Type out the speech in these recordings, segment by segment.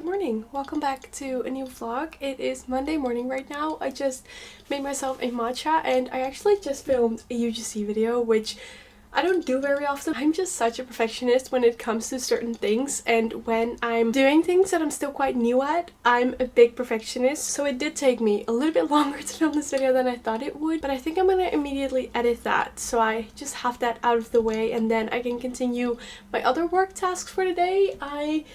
Good morning, welcome back to a new vlog. It is Monday morning right now. I just made myself a matcha and I actually just filmed a UGC video, which I don't do very often. I'm just such a perfectionist when it comes to certain things, and when I'm doing things that I'm still quite new at, I'm a big perfectionist. So it did take me a little bit longer to film this video than I thought it would, but I think I'm gonna immediately edit that so I just have that out of the way and then I can continue my other work tasks for the day. I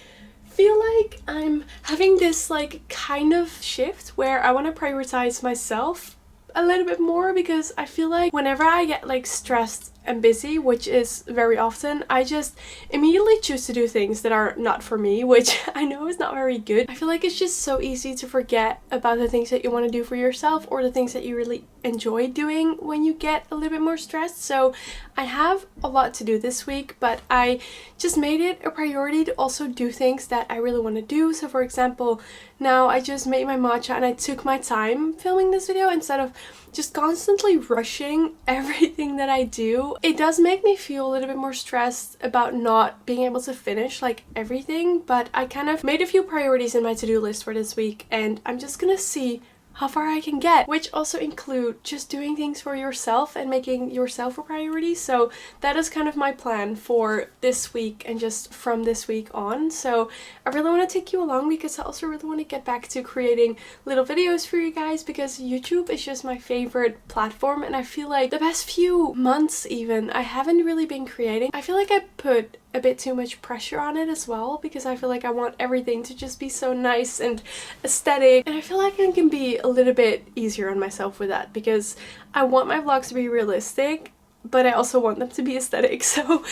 feel like I'm having this kind of shift where I want to prioritize myself a little bit more, because I feel like whenever I get stressed and busy, which is very often, I just immediately choose to do things that are not for me, which I know is not very good. I feel like it's just so easy to forget about the things that you want to do for yourself or the things that you really enjoy doing when you get a little bit more stressed. So I have a lot to do this week, but I just made it a priority to also do things that I really want to do. So for example, now I just made my matcha and I took my time filming this video instead of just constantly rushing everything that I do. It does make me feel a little bit more stressed about not being able to finish everything, but I kind of made a few priorities in my to-do list for this week and I'm just gonna see how far I can get, which also include just doing things for yourself and making yourself a priority. So that is kind of my plan for this week and just from this week on. So I really want to take you along because I also really want to get back to creating little videos for you guys, because YouTube is just my favorite platform and I feel like the past few months even I haven't really been creating. I feel like I put a bit too much pressure on it as well, because I feel like I want everything to just be so nice and aesthetic, and I feel like I can be a little bit easier on myself with that, because I want my vlogs to be realistic but I also want them to be aesthetic. So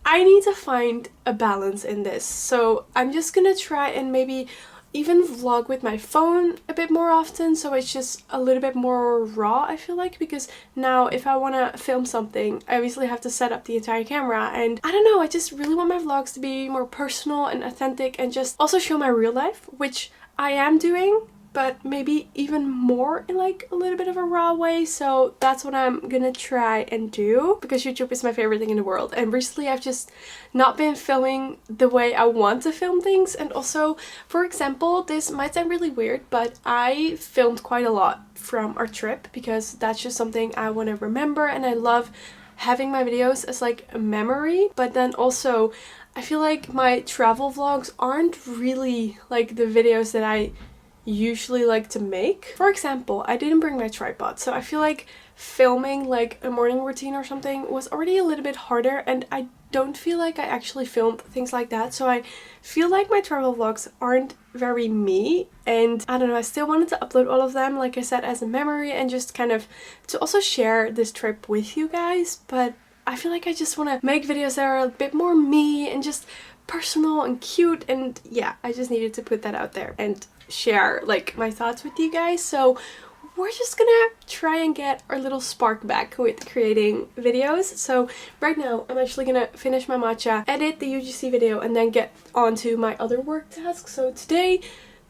I need to find a balance in this. So I'm just gonna try and maybe even vlog with my phone a bit more often, so it's just a little bit more raw, I feel like, because now if I want to film something I obviously have to set up the entire camera, and I don't know, I just really want my vlogs to be more personal and authentic and just also show my real life, which I am doing, but maybe even more in a little bit of a raw way. So that's what I'm gonna try and do, because YouTube is my favorite thing in the world, and recently I've just not been filming the way I want to film things. And also, for example, this might sound really weird, but I filmed quite a lot from our trip because that's just something I want to remember, and I love having my videos as a memory. But then also I feel like my travel vlogs aren't really the videos that I usually like to make. For example, I didn't bring my tripod, so I feel like filming a morning routine or something was already a little bit harder, and I don't feel like I actually filmed things like that. So I feel like my travel vlogs aren't very me, and I don't know, I still wanted to upload all of them, like I said, as a memory and just kind of to also share this trip with you guys. But I feel like I just want to make videos that are a bit more me and just personal and cute, and yeah, I just needed to put that out there and share my thoughts with you guys. So we're just gonna try and get our little spark back with creating videos. So right now I'm actually gonna finish my matcha, edit the UGC video, and then get on to my other work tasks. So today,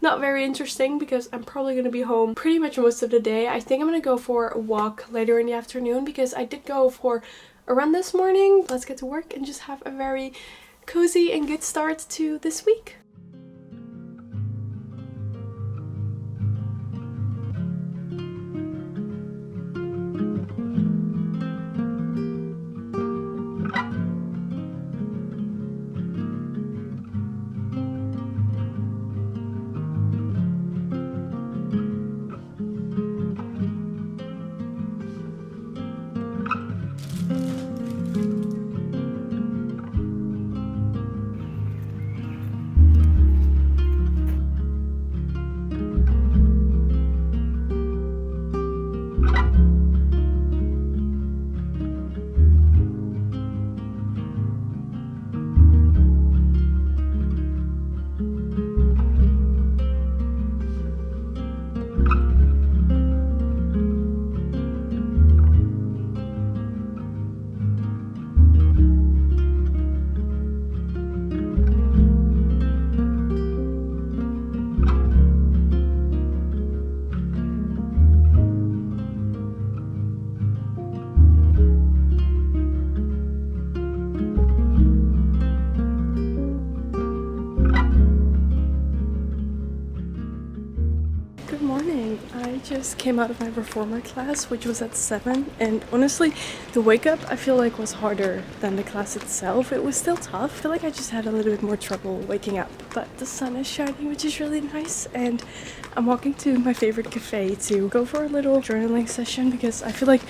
not very interesting because I'm probably gonna be home pretty much most of the day. I think I'm gonna go for a walk later in the afternoon because I did go for a run this morning. Let's get to work and just have a very cozy and good start to this week. just came out of my reformer class, which was at 7, and honestly, the wake up I feel like was harder than the class itself. It was still tough. I feel like I just had a little bit more trouble waking up, but the sun is shining, which is really nice, and I'm walking to my favorite cafe to go for a little journaling session because I feel like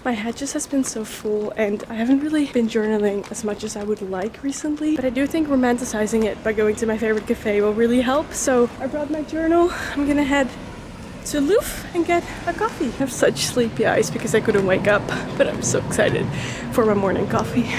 my head just has been so full and I haven't really been journaling as much as I would like recently. But I do think romanticizing it by going to my favorite cafe will really help. So I brought my journal. I'm gonna head to Louvre and get a coffee. I have such sleepy eyes because I couldn't wake up, but I'm so excited for my morning coffee.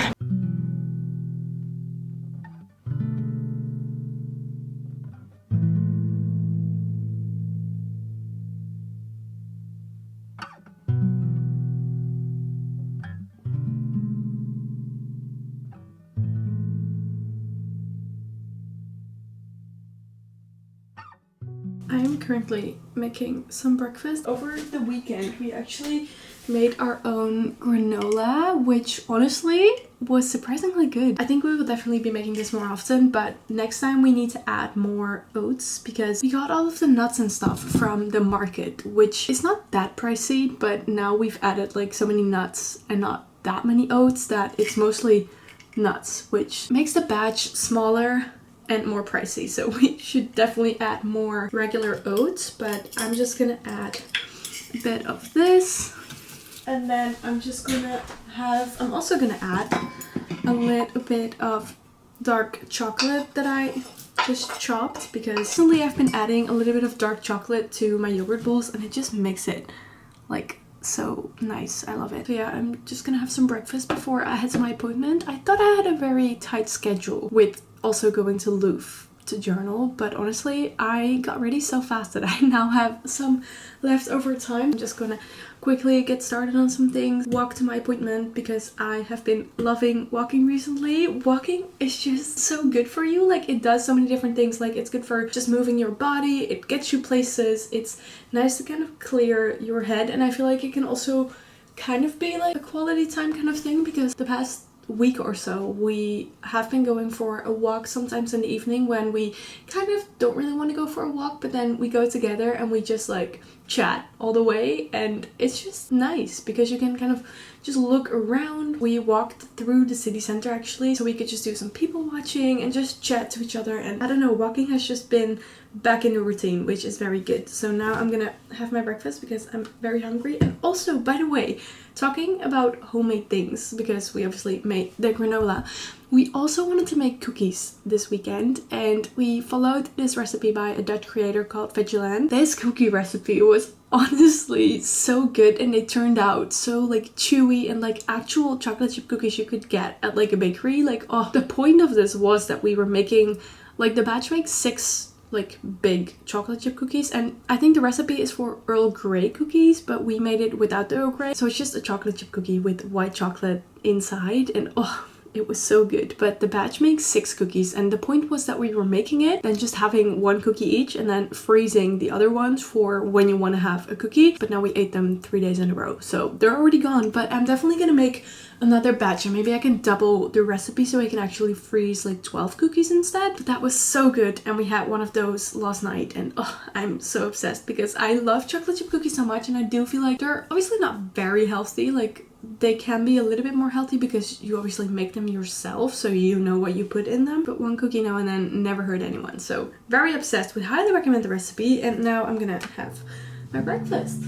I am currently making some breakfast. Over the weekend, we actually made our own granola, which honestly was surprisingly good. I think we will definitely be making this more often, but next time we need to add more oats because we got all of the nuts and stuff from the market, which is not that pricey, but now we've added like so many nuts and not that many oats that it's mostly nuts, which makes the batch smaller and more pricey, so we should definitely add more regular oats. But I'm just gonna add a bit of this, and then I'm also gonna add a little bit of dark chocolate that I just chopped, because recently I've been adding a little bit of dark chocolate to my yogurt bowls and it just makes it like so nice. I love it. So yeah, I'm just gonna have some breakfast before I head to my appointment. I thought I had a very tight schedule with also going to Louvre to journal, but honestly I got ready so fast that I now have some leftover time. I'm just gonna quickly get started on some things, walk to my appointment, because I have been loving walking recently. Walking is just so good for you. Like, it does so many different things. Like, it's good for just moving your body, it gets you places, it's nice to kind of clear your head, and I feel like it can also kind of be like a quality time kind of thing, because the past week or so we have been going for a walk sometimes in the evening when we kind of don't really want to go for a walk, but then we go together and we just like chat all the way, and it's just nice because you can kind of just look around. We walked through the city center actually, so we could just do some people watching and just chat to each other, and I don't know, walking has just been back in the routine, which is very good. So now I'm gonna have my breakfast because I'm very hungry. And also, by the way, talking about homemade things, because we obviously made the granola, we also wanted to make cookies this weekend, and we followed this recipe by a Dutch creator called Vigilant. This cookie recipe was honestly so good, and they turned out so like chewy and like actual chocolate chip cookies you could get at like a bakery. Like, oh, the point of this was that we were making, like, the batch makes 6 like big chocolate chip cookies, and I think the recipe is for Earl Grey cookies, but we made it without the Earl Grey, so it's just a chocolate chip cookie with white chocolate inside, and oh, it was so good. But the batch makes 6 cookies, and the point was that we were making it, then just having 1 cookie each and then freezing the other ones for when you want to have a cookie. But now we ate them 3 days in a row, so they're already gone. But I'm definitely gonna make another batch, and maybe I can double the recipe so I can actually freeze like 12 cookies instead. But that was so good, and we had one of those last night, and oh, I'm so obsessed because I love chocolate chip cookies so much, and I do feel like they're obviously not very healthy. Like, they can be a little bit more healthy because you obviously make them yourself, so you know what you put in them. But 1 cookie now and then never hurt anyone. So very obsessed. Would highly recommend the recipe. And now I'm gonna have my breakfast.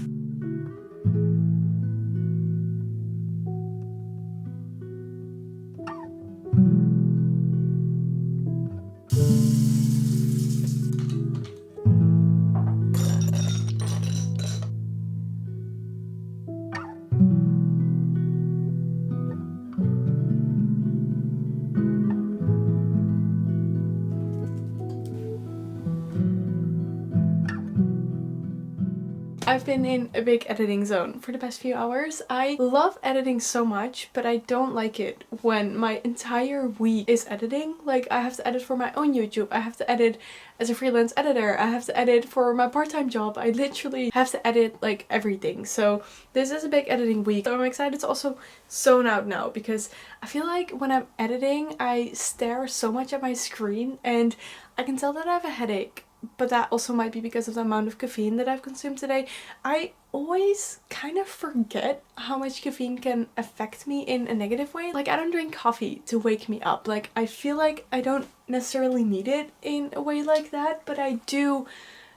I've been in a big editing zone for the past few hours. I love editing so much, but I don't like it when my entire week is editing. Like, I have to edit for my own YouTube, I have to edit as a freelance editor, I have to edit for my part-time job. I literally have to edit like everything. So this is a big editing week. So I'm excited to also zone out now, because I feel like when I'm editing I stare so much at my screen and I can tell that I have a headache but that also might be because of the amount of caffeine that I've consumed today. I always kind of forget how much caffeine can affect me in a negative way. Like, I don't drink coffee to wake me up. Like, I feel like I don't necessarily need it in a way like that, but I do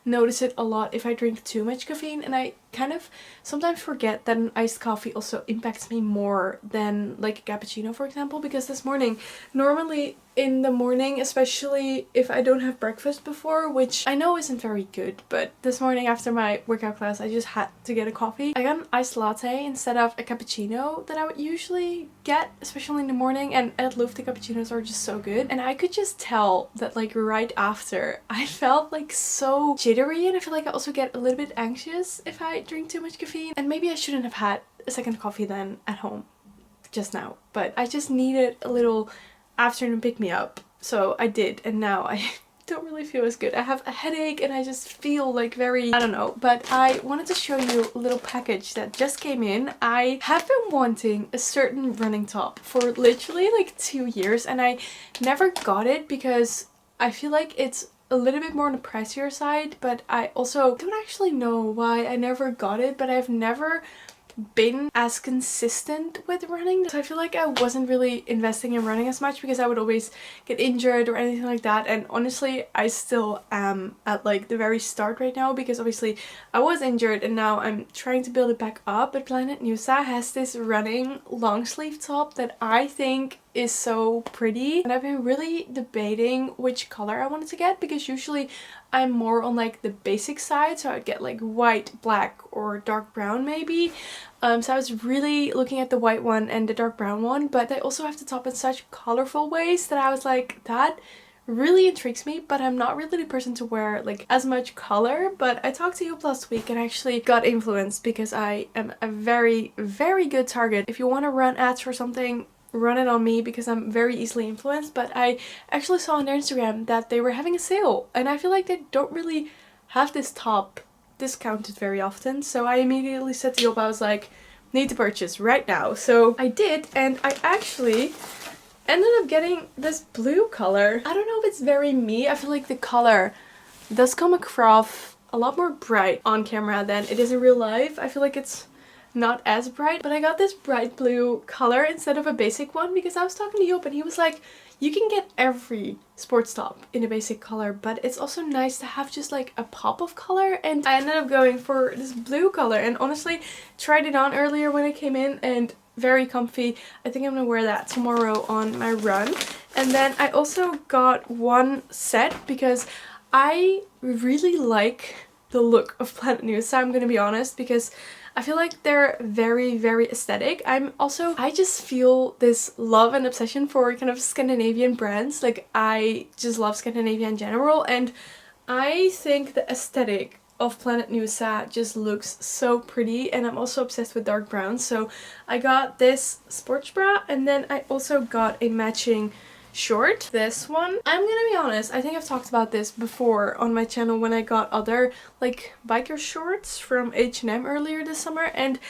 notice it a lot if I drink too much caffeine, and I kind of sometimes forget that an iced coffee also impacts me more than like a cappuccino, for example, because this morning, normally in the morning, especially if I don't have breakfast before, which I know isn't very good, but this morning after my workout class I just had to get a coffee. I got an iced latte instead of a cappuccino that I would usually get, especially in the morning, and at Louvre the cappuccinos are just so good, and I could just tell that like right after I felt like so jittery, and I feel like I also get a little bit anxious if I drink too much caffeine, and maybe I shouldn't have had a second coffee then at home just now, but I just needed a little afternoon pick me up, so I did, and now I don't really feel as good. I have a headache and I just feel like very, I don't know, but I wanted to show you a little package that just came in. I have been wanting a certain running top for literally like 2 years, and I never got it because I feel like it's a little bit more on the pricier side, but I also don't actually know why I never got it, but I've never been as consistent with running, so I feel like I wasn't really investing in running as much because I would always get injured or anything like that, and honestly I still am at like the very start right now because obviously I was injured and now I'm trying to build it back up. But Planet Nusa has this running long sleeve top that I think is so pretty, and I've been really debating which color I wanted to get because usually I'm more on like the basic side, so I'd get like white, black, or dark brown maybe. So I was really looking at the white one and the dark brown one, but they also have the top in such colorful ways that I was like, that really intrigues me, but I'm not really the person to wear like as much color. But I talked to you last week and I actually got influenced because I am a very, very good target. If you want to run ads for something, run it on me because I'm very easily influenced. But I actually saw on their Instagram that they were having a sale, and I feel like they don't really have this top discounted very often, so I immediately said to Job, I was like, need to purchase right now. So I did, and I actually ended up getting this blue color. I don't know if it's very me. I feel like the color does come across a lot more bright on camera than it is in real life. I feel like it's not as bright, but I got this bright blue color instead of a basic one because I was talking to Job and he was like, you can get every sports top in a basic color, but it's also nice to have just like a pop of color, and I ended up going for this blue color and honestly tried it on earlier when I came in and very comfy. I think I'm gonna wear that tomorrow on my run. And then I also got one set because I really like the look of Planet Nusa, I'm gonna be honest, because I feel like they're very, very aesthetic. I just feel this love and obsession for kind of Scandinavian brands. Like, I just love Scandinavia in general, and I think the aesthetic of Planet Nusa just looks so pretty, and I'm also obsessed with dark brown. So I got this sports bra, and then I also got a matching short. This one, I'm gonna be honest, I think I've talked about this before on my channel when I got other like biker shorts from H&M earlier this summer, and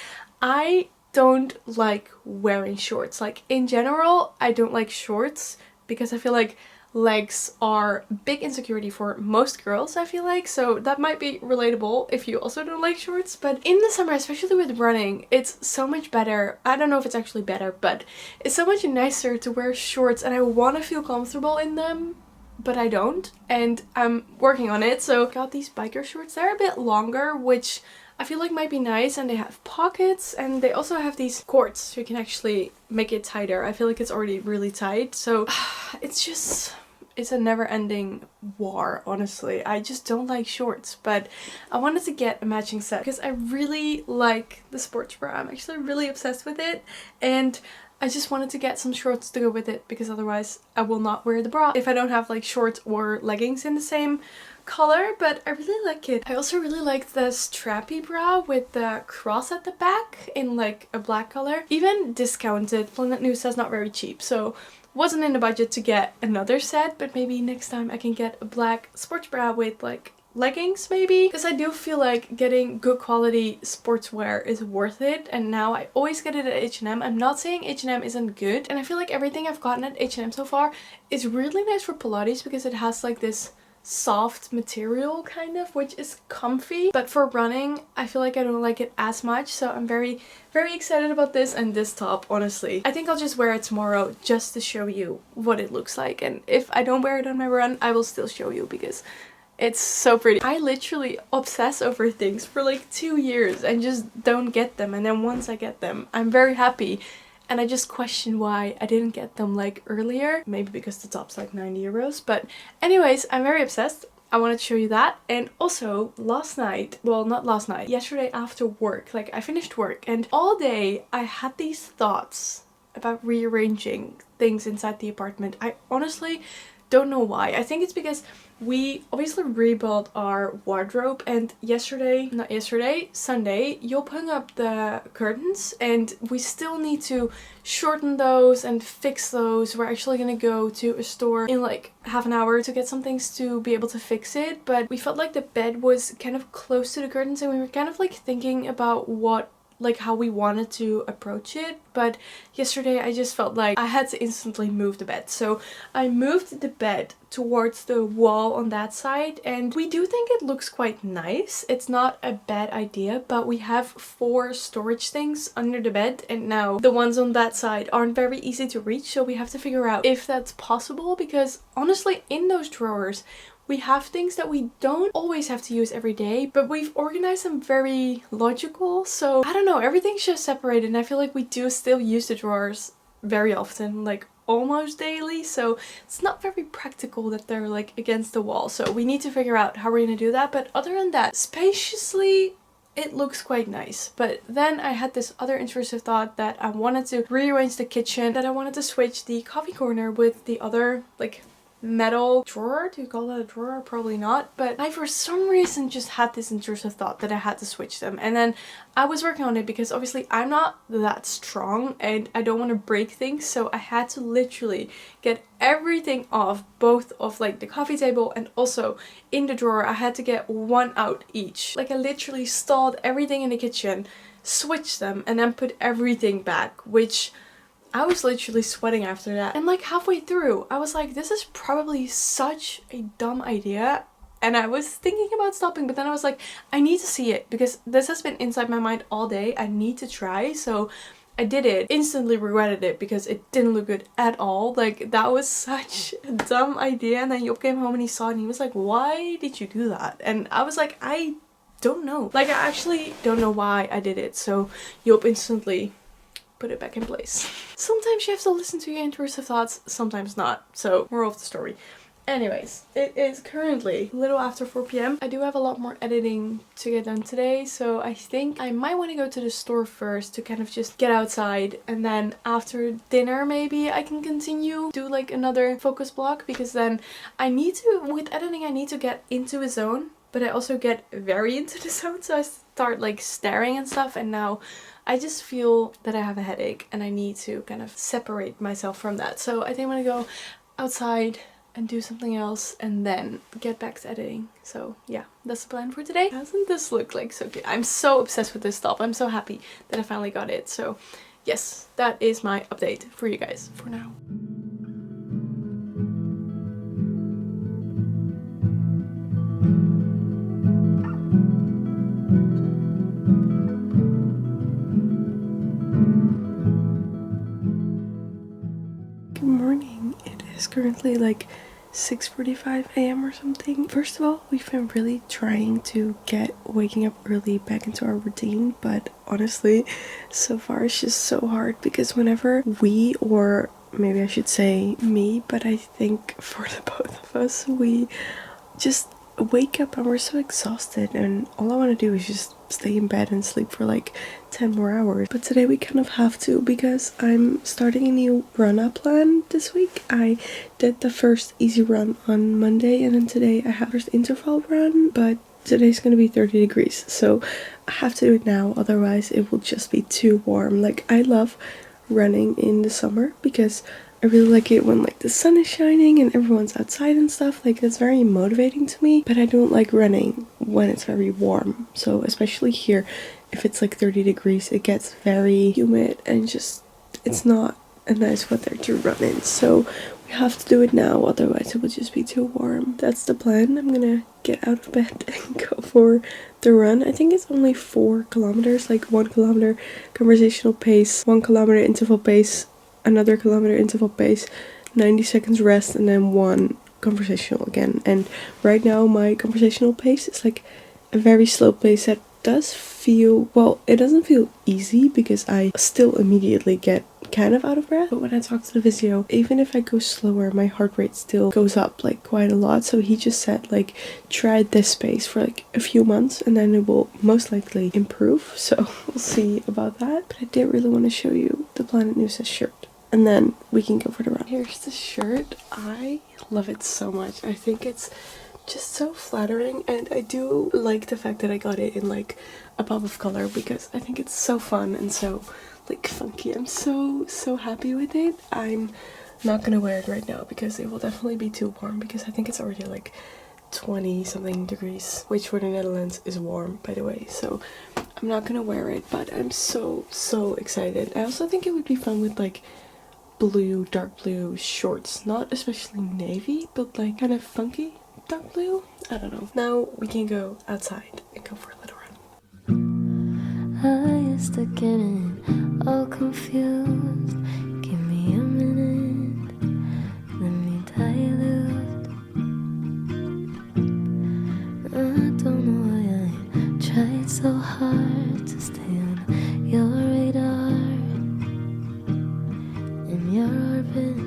I don't like wearing shorts. Like, in general, I don't like shorts because I feel like legs are a big insecurity for most girls, I feel like, so that might be relatable if you also don't like shorts. But in the summer, especially with running, it's so much better. I don't know if it's actually better, but it's so much nicer to wear shorts, and I want to feel comfortable in them, but I don't, and I'm working on it. So I got these biker shorts. They're a bit longer, which I feel like might be nice, and they have pockets, and they also have these cords so you can actually make it tighter. I feel like it's already really tight, so it's a never-ending war, honestly. I just don't like shorts, but I wanted to get a matching set because I really like the sports bra. I'm actually really obsessed with it, and I just wanted to get some shorts to go with it because otherwise I will not wear the bra if I don't have like shorts or leggings in the same color. But I really like it. I also really like the strappy bra with the cross at the back in like a black color. Even discounted, Planet Nusa is not very cheap, so wasn't in the budget to get another set, but maybe next time I can get a black sports bra with like leggings maybe, because I do feel like getting good quality sportswear is worth it, and now I always get it at H&M. I'm not saying H&M isn't good, and I feel like everything I've gotten at H&M so far is really nice for Pilates because it has like this soft material kind of, which is comfy, but for running I feel like I don't like it as much. So I'm very excited about this and this top. Honestly, I think I'll just wear it tomorrow just to show you what it looks like, and if I don't wear it on my run I will still show you because it's so pretty. I literally obsess over things for like 2 years and just don't get them, and then once I get them I'm very happy. And I just question why I didn't get them like earlier. Maybe because the top's like 90 euros. But anyways, I'm very obsessed. I wanted to show you that. And also last night, well not last night, yesterday after work, like I finished work and all day I had these thoughts about rearranging things inside the apartment. I honestly don't know why. I think it's because we obviously rebuilt our wardrobe, and Sunday, Job hung up the curtains and we still need to shorten those and fix those. We're actually gonna go to a store in like half an hour to get some things to be able to fix it, but we felt like the bed was kind of close to the curtains and we were kind of like thinking about how we wanted to approach it. But yesterday I just felt like I had to instantly move the bed. So I moved the bed towards the wall on that side, and we do think it looks quite nice. It's not a bad idea, but we have 4 storage things under the bed, and now the ones on that side aren't very easy to reach, so we have to figure out if that's possible, because honestly in those drawers we have things that we don't always have to use every day, but we've organized them very logical. So I don't know, everything's just separated, and I feel like we do still use the drawers very often, like almost daily, so it's not very practical that they're like against the wall. So we need to figure out how we're gonna do that. But other than that, spaciously it looks quite nice. But then I had this other intrusive thought that I wanted to rearrange the kitchen, that I wanted to switch the coffee corner with the other like metal drawer. Do you call that a drawer? Probably not. But I for some reason just had this intrusive thought that I had to switch them, and then I was working on it because obviously I'm not that strong and I don't want to break things, so I had to literally get everything off, both of like the coffee table and also in the drawer. I had to get one out each. Like I literally stalled everything in the kitchen, switched them, and then put everything back, which I was literally sweating after that. And like halfway through, I was like, this is probably such a dumb idea. And I was thinking about stopping, but then I was like, I need to see it because this has been inside my mind all day. I need to try. So I did it. Instantly regretted it because it didn't look good at all. Like that was such a dumb idea. And then Job came home and he saw it and he was like, why did you do that? And I was like, I don't know. Like I actually don't know why I did it. So Job instantly put it back in place. Sometimes you have to listen to your intrusive thoughts, sometimes not. So moral of the story. Anyways, it is currently a little after 4 p.m. I do have a lot more editing to get done today, so I think I might want to go to the store first to kind of just get outside, and then after dinner maybe I can continue do like another focus block, because then I need to, with editing I need to get into a zone, but I also get very into the zone, so I start like staring and stuff, and now I just feel that I have a headache and I need to kind of separate myself from that. So I think I'm gonna go outside and do something else and then get back to editing. So yeah, that's the plan for today. Doesn't this look like so cute? I'm so obsessed with this top. I'm so happy that I finally got it. So yes, that is my update for you guys for now. Good morning. It is currently like 6:45 a.m. or something. First of all, we've been really trying to get waking up early back into our routine, but honestly, so far it's just so hard because whenever we, or maybe I should say me, but I think for the both of us, we just wake up and we're so exhausted and all I want to do is just stay in bed and sleep for like 10 more hours. But today we kind of have to because I'm starting a new run-up plan this week. I did the first easy run on Monday and then today I have first interval run, but today's gonna be 30 degrees, so I have to do it now, otherwise it will just be too warm. Like I love running in the summer because I really like it when like the sun is shining and everyone's outside and stuff. Like it's very motivating to me, but I don't like running when it's very warm. So especially here, if it's like 30 degrees, it gets very humid and just it's not a nice weather to run in. So We have to do it now, otherwise it would just be too warm. That's the plan. I'm gonna get out of bed and go for the run. I think it's only 4 kilometers, like 1 kilometer conversational pace, 1 kilometer interval pace, another kilometer interval pace, 90 seconds rest, and then 1 conversational again. And right now my conversational pace is like a very slow pace that does feel, well, it doesn't feel easy because I still immediately get kind of out of breath, but when I talk to the physio, even if I go slower, my heart rate still goes up like quite a lot. So he just said like try this pace for like a few months and then it will most likely improve. So we'll see about that. But I did really want to show you the Planet Noosa shirt and then we can go for the run. Here's the shirt. I love it so much. I think it's just so flattering, and I do like the fact that I got it in like a pop of color because I think it's so fun and so like funky. I'm so happy with it. I'm not gonna wear it right now because it will definitely be too warm, because I think it's already like 20 something degrees, which for the Netherlands is warm, by the way, so I'm not gonna wear it, but I'm so excited. I also think it would be fun with like blue, dark blue shorts, not especially navy, but like kind of funky dark blue. I don't know. Now we can go outside and go for a little run. I used to get in all confused. Give me a minute, let me dilute. I don't know why I tried so hard to stay on your radar, in your orbit.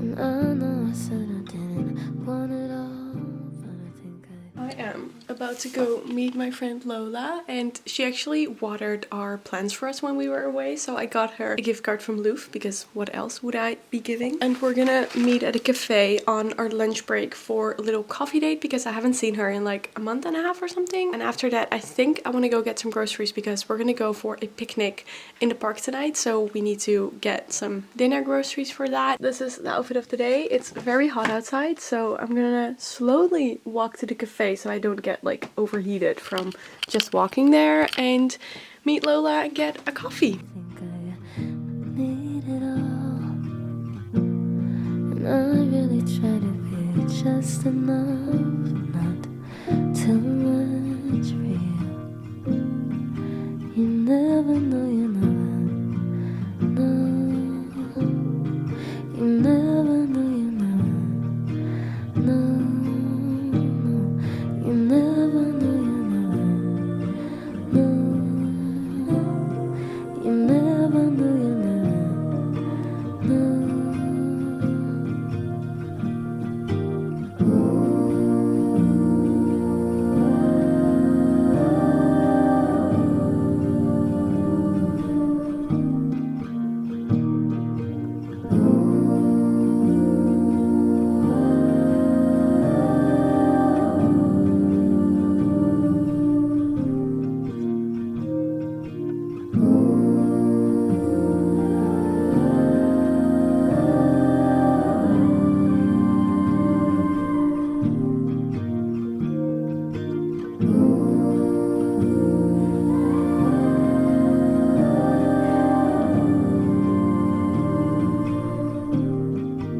And I know I said I didn't want it all, but I think I am about to go meet my friend Lola, and she actually watered our plants for us when we were away, so I got her a gift card from Louvre because what else would I be giving? And we're gonna meet at a cafe on our lunch break for a little coffee date because I haven't seen her in like a month and a half or something. And after that I think I want to go get some groceries because we're gonna go for a picnic in the park tonight, so we need to get some dinner groceries for that. This is the outfit of the day. It's very hot outside, so I'm gonna slowly walk to the cafe so I don't get like overheated from just walking there, and meet Lola and get a coffee. I need it all, and I really try to be just enough, not too much.